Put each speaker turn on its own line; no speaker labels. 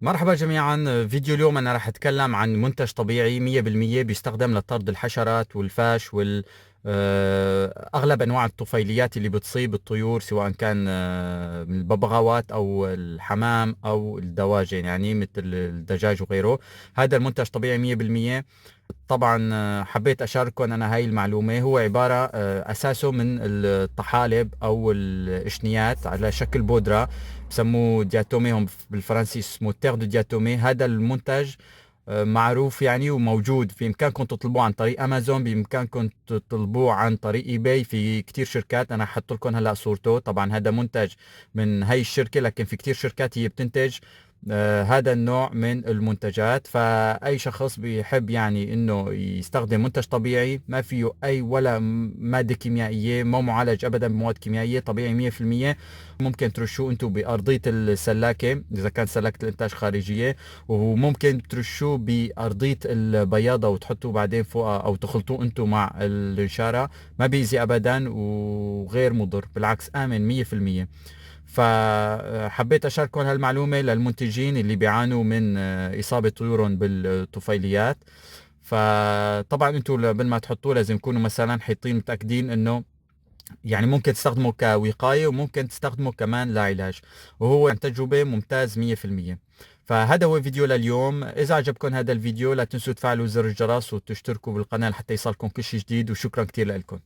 مرحبا جميعا. فيديو اليوم أنا راح أتكلم عن منتج طبيعي 100% بيستخدم لطرد الحشرات والفاش أغلب أنواع الطفيليات اللي بتصيب الطيور، سواء كان من الببغاوات أو الحمام أو الدواجن، يعني مثل الدجاج وغيره. هذا المنتج طبيعي 100%. طبعا حبيت أشارككم أنا هاي المعلومة. هو عبارة أساسه من الطحالب أو الإشنيات على شكل بودرة، بسموه دياتومي، هم بالفرنسي اسمه تير دو دياتومي. هذا المنتج معروف يعني وموجود، في إمكانكم تطلبوه عن طريق أمازون، بإمكانكم تطلبوه عن طريق إيباي، في كتير شركات. أنا حط لكم هلأ صورته. طبعا هذا منتج من هاي الشركة، لكن في كتير شركات هي بتنتج هذا النوع من المنتجات. فأي شخص بيحب يعني إنه يستخدم منتج طبيعي ما فيه أي ولا مادة كيميائية، مو معالج أبدا بمواد كيميائية، طبيعي 100%. ممكن ترشوه أنتم بأرضية السلاكة إذا كانت سلاكة الإنتاج خارجية، وممكن ترشوه بأرضية البياضة وتحطوه بعدين فوقها، أو تخلطوه أنتم مع النشارة. ما بيأذي أبدا وغير مضر، بالعكس آمن 100%. فحبيت أشارككم هالمعلومة للمنتجين اللي بيعانوا من إصابة طيورهم بالطفيليات. فطبعا انتم قبل ما تحطوه لازم تكونوا مثلا حاطين متأكدين انه يعني ممكن تستخدمه كوقاية، وممكن تستخدمه كمان لعلاج، وهو عن تجربة ممتاز 100%. فهذا هو الفيديو لليوم. إذا عجبكم هذا الفيديو لا تنسوا تفعلوا زر الجرس وتشتركوا بالقناة حتى يصلكم كل شيء جديد، وشكرا كتير لكم.